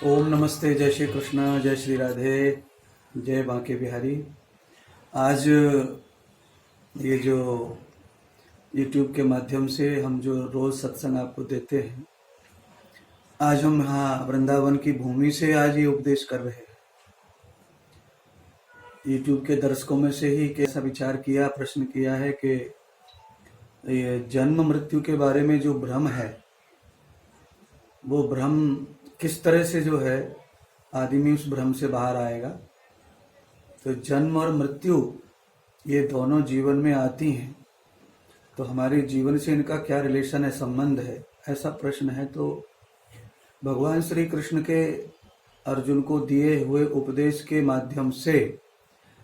ओम नमस्ते, जय श्री कृष्ण, जय श्री राधे, जय बांके बिहारी। आज ये जो YouTube के माध्यम से हम जो रोज़ सत्संग आपको देते हैं, आज हम यहाँ वृंदावन की भूमि से आज ये उपदेश कर रहे हैं। YouTube के दर्शकों में से ही कैसा विचार किया, प्रश्न किया है कि ये जन्म मृत्यु के बारे में जो भ्रम है, वो भ्रम किस तरह से जो है आदमी उस भ्रम से बाहर आएगा। तो जन्म और मृत्यु ये दोनों जीवन में आती हैं, तो हमारे जीवन से इनका क्या रिलेशन है, संबंध है, ऐसा प्रश्न है। तो भगवान श्री कृष्ण के अर्जुन को दिए हुए उपदेश के माध्यम से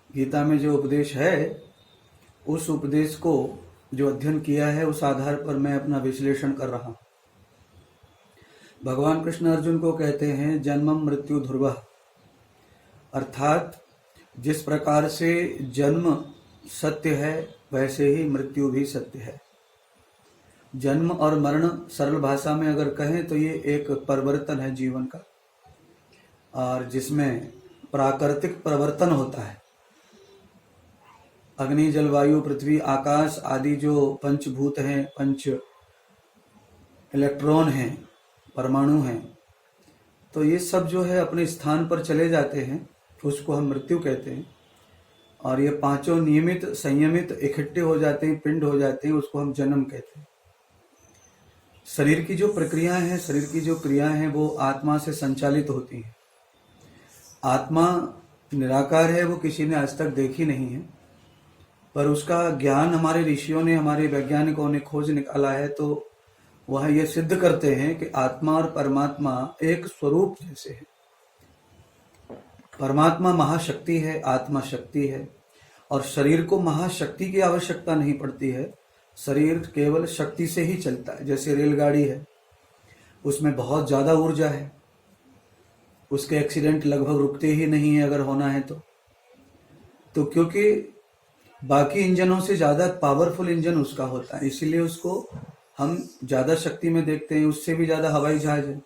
गीता में जो उपदेश है, उस उपदेश को जो अध्ययन किया है, उस आधार पर मैं अपना विश्लेषण कर रहा हूँ। भगवान कृष्ण अर्जुन को कहते हैं जन्मम मृत्यु ध्रुवः, अर्थात जिस प्रकार से जन्म सत्य है वैसे ही मृत्यु भी सत्य है। जन्म और मरण सरल भाषा में अगर कहें तो ये एक परिवर्तन है जीवन का, और जिसमें प्राकृतिक परिवर्तन होता है। अग्नि, जलवायु, पृथ्वी, आकाश आदि जो पंचभूत हैं, पंच इलेक्ट्रॉन हैं, परमाणु हैं, तो ये सब जो है अपने स्थान पर चले जाते हैं, उसको हम मृत्यु कहते हैं। और ये पांचों नियमित संयमित इकट्ठे हो जाते हैं, पिंड हो जाते हैं, उसको हम जन्म कहते हैं। शरीर की जो प्रक्रियाएं हैं, शरीर की जो क्रियाएं हैं, वो आत्मा से संचालित होती हैं। आत्मा निराकार है, वो किसी ने आज तक देखी नहीं है, पर उसका ज्ञान हमारे ऋषियों ने, हमारे वैज्ञानिकों ने खोज निकाला है। तो वह ये सिद्ध करते हैं कि आत्मा और परमात्मा एक स्वरूप जैसे है। परमात्मा महाशक्ति है, आत्मा शक्ति है, और शरीर को महाशक्ति की आवश्यकता नहीं पड़ती है। शरीर केवल शक्ति से ही चलता है। जैसे रेलगाड़ी है, उसमें बहुत ज्यादा ऊर्जा है, उसके एक्सीडेंट लगभग रुकते ही नहीं है अगर होना है तो क्योंकि बाकी इंजनों से ज्यादा पावरफुल इंजन उसका होता है, इसीलिए उसको हम ज्यादा शक्ति में देखते हैं। उससे भी ज्यादा हवाई जहाज है,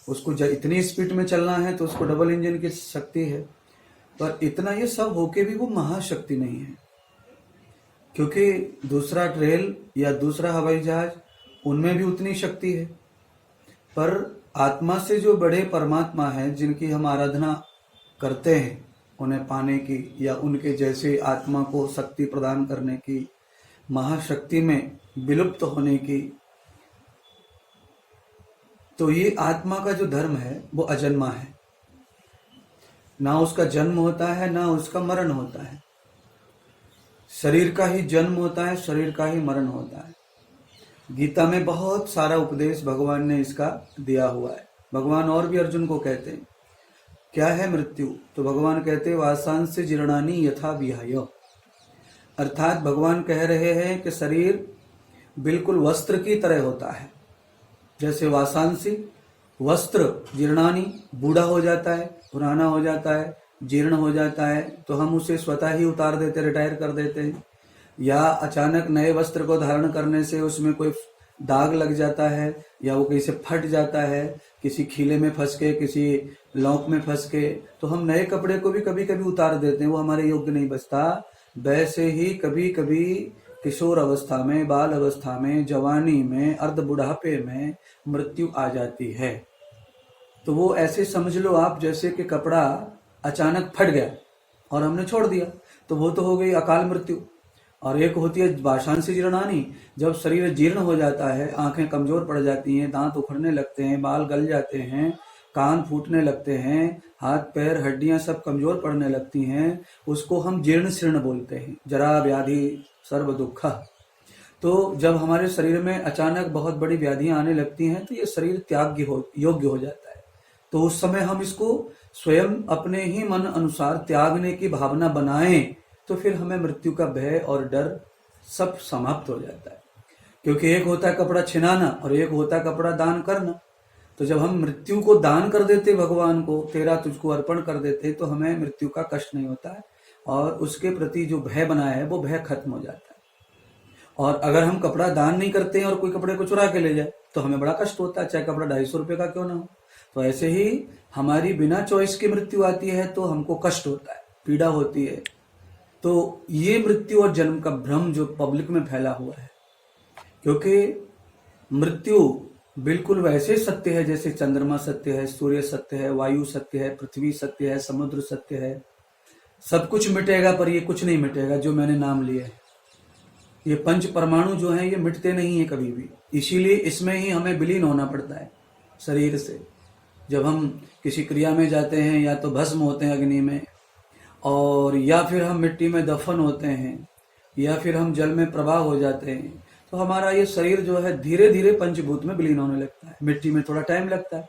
उसको इतनी स्पीड में चलना है तो उसको डबल इंजन की शक्ति है। पर इतना ये सब होके भी वो महाशक्ति नहीं है, क्योंकि दूसरा ट्रेन या दूसरा हवाई जहाज, उनमें भी उतनी शक्ति है। पर आत्मा से जो बड़े परमात्मा हैं, जिनकी हम आराधना करते हैं उन्हें पाने की, या उनके जैसे आत्मा को शक्ति प्रदान करने की, महाशक्ति में विलुप्त होने की, तो ये आत्मा का जो धर्म है वो अजन्मा है। ना उसका जन्म होता है, ना उसका मरण होता है। शरीर का ही जन्म होता है, शरीर का ही मरण होता है। गीता में बहुत सारा उपदेश भगवान ने इसका दिया हुआ है। भगवान और भी अर्जुन को कहते हैं क्या है मृत्यु, तो भगवान कहते हैं वासांस जीर्णानि यथा विहाय, अर्थात भगवान कह रहे हैं कि शरीर बिल्कुल वस्त्र की तरह होता है। जैसे वासांसी वस्त्र जीर्णानि, बूढ़ा हो जाता है, पुराना हो जाता है, जीर्ण हो जाता है, तो हम उसे स्वतः ही उतार देते, रिटायर कर देते हैं। या अचानक नए वस्त्र को धारण करने से उसमें कोई दाग लग जाता है, या वो कहीं से फट जाता है, किसी खीले में फंस के, किसी लौक में फंस के, तो हम नए कपड़े को भी कभी कभी उतार देते हैं, वो हमारे योग्य नहीं बचता। वैसे ही कभी कभी किशोर अवस्था में, बाल अवस्था में, जवानी में, अर्ध बुढ़ापे में मृत्यु आ जाती है। तो वो ऐसे समझ लो आप जैसे कि कपड़ा अचानक फट गया और हमने छोड़ दिया, तो वो तो हो गई अकाल मृत्यु। और एक होती है वासांसी जीर्णानि, जब शरीर जीर्ण हो जाता है, आंखें कमजोर पड़ जाती हैं, दांत उखड़ने लगते हैं, बाल गल जाते हैं, कान फूटने लगते हैं, हाथ पैर हड्डियां सब कमजोर पड़ने लगती हैं, उसको हम जीर्ण शीर्ण बोलते हैं। जरा व्याधि सर्व दुख। तो जब हमारे शरीर में अचानक बहुत बड़ी व्याधियां आने लगती हैं, तो ये शरीर त्याग्य योग्य हो जाता है। तो उस समय हम इसको स्वयं अपने ही मन अनुसार त्यागने की भावना बनाएं, तो फिर हमें मृत्यु का भय और डर सब समाप्त हो जाता है। क्योंकि एक होता है कपड़ा छिनाना और एक होता है कपड़ा दान करना। तो जब हम मृत्यु को दान कर देते, भगवान को तेरा तुझको अर्पण कर देते, तो हमें मृत्यु का कष्ट नहीं होता है, और उसके प्रति जो भय बनाया है वो भय खत्म हो जाता है। और अगर हम कपड़ा दान नहीं करते हैं और कोई कपड़े को चुरा के ले जाए, तो हमें बड़ा कष्ट होता है, चाहे कपड़ा 250 रुपये का क्यों ना हो। तो ऐसे ही हमारी बिना चॉइस की मृत्यु आती है तो हमको कष्ट होता है, पीड़ा होती है। तो ये मृत्यु और जन्म का भ्रम जो पब्लिक में फैला हुआ है, क्योंकि मृत्यु बिल्कुल वैसे सत्य है जैसे चंद्रमा सत्य है, सूर्य सत्य है, वायु सत्य है, पृथ्वी सत्य है, समुद्र सत्य है। सब कुछ मिटेगा पर ये कुछ नहीं मिटेगा जो मैंने नाम लिया है। ये पंच परमाणु जो हैं ये मिटते नहीं है कभी भी, इसीलिए इसमें ही हमें विलीन होना पड़ता है शरीर से। जब हम किसी क्रिया में जाते हैं या तो भस्म होते हैं अग्नि में, और या फिर हम मिट्टी में दफन होते हैं, या फिर हम जल में प्रवाह हो जाते हैं, तो हमारा ये शरीर जो है धीरे धीरे पंचभूत में विलीन होने लगता है। मिट्टी में थोड़ा टाइम लगता है,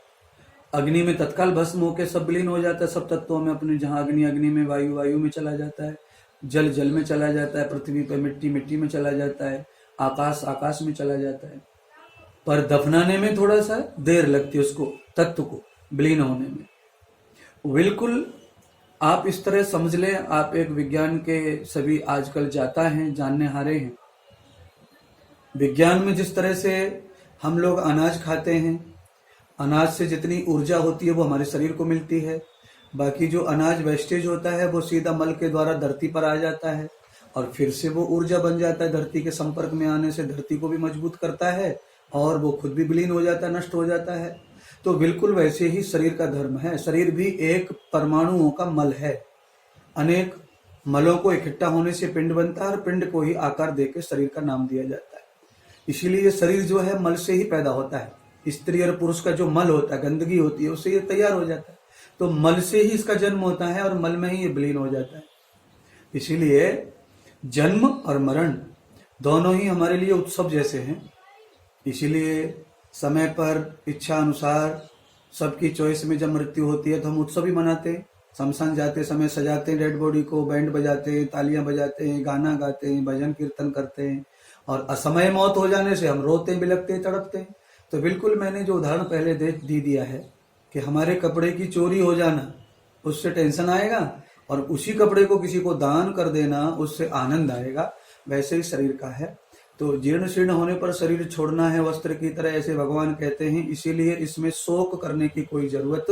अग्नि में तत्काल भस्म होकर सब विलीन हो जाता है सब तत्वों में अपने। जहाँ अग्नि अग्नि में, वायु वायु में चला जाता है, जल जल में चला जाता है, पृथ्वी पर मिट्टी मिट्टी में चला जाता है, आकाश आकाश में चला जाता है। पर दफनाने में थोड़ा सा देर लगती है उसको, तत्व को विलीन होने में। बिल्कुल आप इस तरह समझ लें, आप एक विज्ञान के सभी आजकल जाता हैं, जानने हारे हैं। विज्ञान में जिस तरह से हम लोग अनाज खाते हैं, अनाज से जितनी ऊर्जा होती है वो हमारे शरीर को मिलती है। बाकी जो अनाज वेस्टेज होता है वो सीधा मल के द्वारा धरती पर आ जाता है और फिर से वो ऊर्जा बन जाता है। धरती के संपर्क में आने से धरती को भी मजबूत करता है और वो खुद भी विलीन हो जाता है, नष्ट हो जाता है। तो बिल्कुल वैसे ही शरीर का धर्म है। शरीर भी एक परमाणुओं का मल है। अनेक मलों को इकट्ठा होने से पिंड बनता है और पिंड को ही आकार देकर शरीर का नाम दिया जाता है। इसीलिए शरीर जो है मल से ही पैदा होता है। स्त्री और पुरुष का जो मल होता है, गंदगी होती है, उससे ये तैयार हो जाता है। तो मल से ही इसका जन्म होता है और मल में ही ये विलीन हो जाता है। इसीलिए जन्म और मरण दोनों ही हमारे लिए उत्सव जैसे हैं। इसीलिए समय पर इच्छा अनुसार सबकी चॉइस में जब मृत्यु होती है तो हम उत्सव ही मनाते हैं। शमशान जाते समय सजाते हैं डेड बॉडी को, बैंड बजाते हैं, तालियां बजाते हैं, गाना गाते हैं, भजन कीर्तन करते हैं। और असमय मौत हो जाने से हम रोते बिलखते तड़पते हैं। तो बिल्कुल मैंने जो उदाहरण पहले दे दिया है कि हमारे कपड़े की चोरी हो जाना उससे टेंशन आएगा और उसी कपड़े को किसी को दान कर देना उससे आनंद आएगा, वैसे ही शरीर का है। तो जीर्ण शीर्ण होने पर शरीर छोड़ना है वस्त्र की तरह, ऐसे भगवान कहते हैं। इसीलिए इसमें शोक करने की कोई जरूरत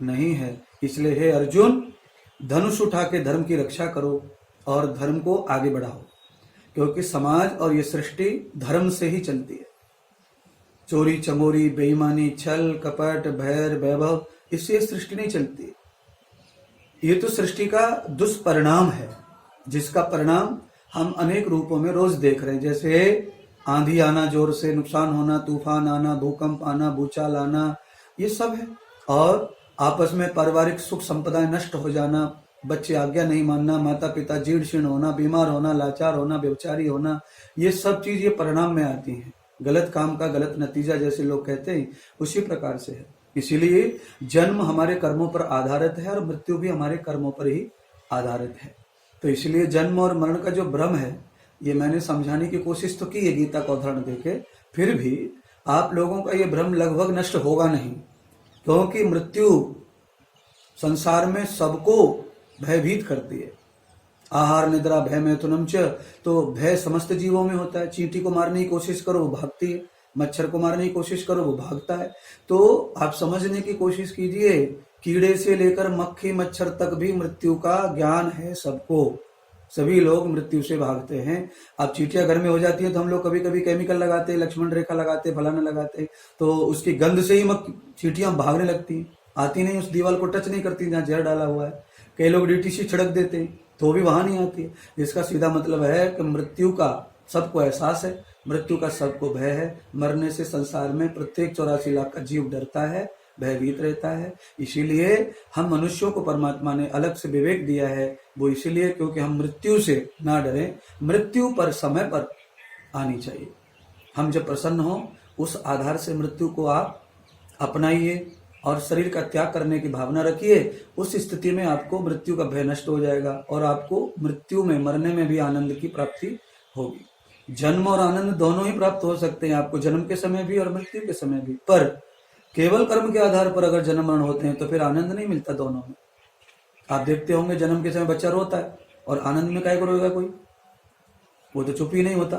नहीं है। इसलिए हे अर्जुन, धनुष उठा के धर्म की रक्षा करो और धर्म को आगे बढ़ाओ, क्योंकि समाज और ये सृष्टि धर्म से ही चलती है। चोरी चमोरी, बेईमानी, छल कपट, भैर वैभव, इससे सृष्टि नहीं चलती। ये तो सृष्टि का दुष्परिणाम है, जिसका परिणाम हम अनेक रूपों में रोज देख रहे हैं। जैसे आंधी आना, जोर से नुकसान होना, तूफान आना, भूकंप आना, भूचाल आना, ये सब है। और आपस में पारिवारिक सुख संपदाएं नष्ट हो जाना, बच्चे आज्ञा नहीं मानना, माता पिता जीर्ण शीर्ण होना, बीमार होना, लाचार होना, व्यभिचारी होना, ये सब चीज ये परिणाम में आती हैं। गलत काम का गलत नतीजा जैसे लोग कहते हैं, उसी प्रकार से है। इसीलिए जन्म हमारे कर्मों पर आधारित है और मृत्यु भी हमारे कर्मों पर ही आधारित है। तो इसलिए जन्म और मरण का जो भ्रम है, ये मैंने समझाने की कोशिश तो की है गीता का उदाहरण देके। फिर भी आप लोगों का ये भ्रम लगभग नष्ट होगा नहीं, क्योंकि मृत्यु संसार में सबको भयभीत करती है। आहार निद्रा भय मैथुनम च, तो भय समस्त जीवों में होता है। चींटी को मारने की कोशिश करो वो भागती है, मच्छर को मारने की कोशिश करो वो भागता है। तो आप समझने की कोशिश कीजिए, कीड़े से लेकर मक्खी मच्छर तक भी मृत्यु का ज्ञान है सबको। सभी लोग मृत्यु से भागते हैं। अब चींटियां घर में हो जाती है तो हम लोग कभी कभी केमिकल लगाते हैं, लक्ष्मण रेखा लगाते, फलाना लगाते, तो उसकी गंध से ही चींटियां भागने लगती, आती नहीं, उस दीवार को टच नहीं करती जहाँ जहर डाला हुआ है। कई लोग डीटीसी छिड़क देते हैं तो भी वहां नहीं आती है। इसका सीधा मतलब है कि मृत्यु का सबको एहसास है, मृत्यु का सबको भय है। मरने से संसार में प्रत्येक 84 लाख का जीव डरता है, भयभीत रहता है। इसीलिए हम मनुष्यों को परमात्मा ने अलग से विवेक दिया है, वो इसीलिए क्योंकि हम मृत्यु से ना डरें। मृत्यु पर समय पर आनी चाहिए। हम जब प्रसन्न हो उस आधार से मृत्यु को आप अपनाइए और शरीर का त्याग करने की भावना रखिए। उस स्थिति में आपको मृत्यु का भय नष्ट हो जाएगा और आपको मृत्यु में, मरने में भी आनंद की प्राप्ति होगी। जन्म और आनंद दोनों ही प्राप्त हो सकते हैं आपको, जन्म के समय भी और मृत्यु के समय भी। पर केवल कर्म के आधार पर अगर जन्म मरण होते हैं तो फिर आनंद नहीं मिलता दोनों में। आप देखते होंगे जन्म के समय बच्चा रोता है और आनंद में काहे को रोएगा कोई, वो तो चुप ही नहीं होता,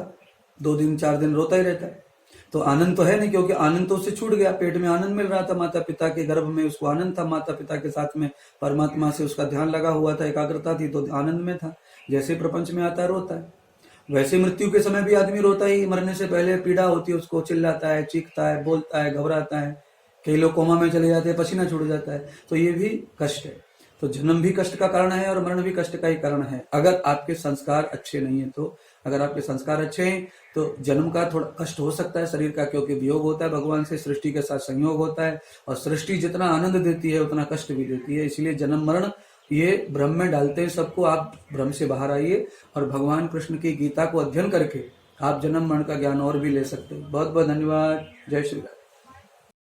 2 दिन 4 दिन रोता ही रहता है। तो आनंद तो है नहीं, क्योंकि आनंद तो उससे छूट गया। पेट में आनंद मिल रहा था, माता पिता के गर्भ में उसको आनंद था, माता पिता के साथ में परमात्मा से उसका ध्यान लगा हुआ था, एकाग्रता थी, तो आनंद में था। जैसे प्रपंच में आता है रोता है, वैसे मृत्यु के समय भी आदमी रोता ही, मरने से पहले पीड़ा होती है उसको, चिल्लाता है, चीखता है, बोलता है, घबराता है। कई लोग कोमा में चले जाते हैं, पसीना छूट जाता है, तो ये भी कष्ट है। तो जन्म भी कष्ट का कारण है और मरण भी कष्ट का ही कारण है, अगर आपके संस्कार अच्छे नहीं है तो। अगर आपके संस्कार अच्छे हैं तो जन्म का थोड़ा कष्ट हो सकता है शरीर का, क्योंकि वियोग होता है भगवान से, सृष्टि के साथ संयोग होता है, और सृष्टि जितना आनंद देती है उतना कष्ट भी देती है। इसलिए जन्म मरण ये भ्रम में डालते हैं सबको। आप भ्रम से बाहर आइए और भगवान कृष्ण की गीता को अध्ययन करके आप जन्म मरण का ज्ञान और भी ले सकते हैं। बहुत बहुत धन्यवाद। जय श्री राम।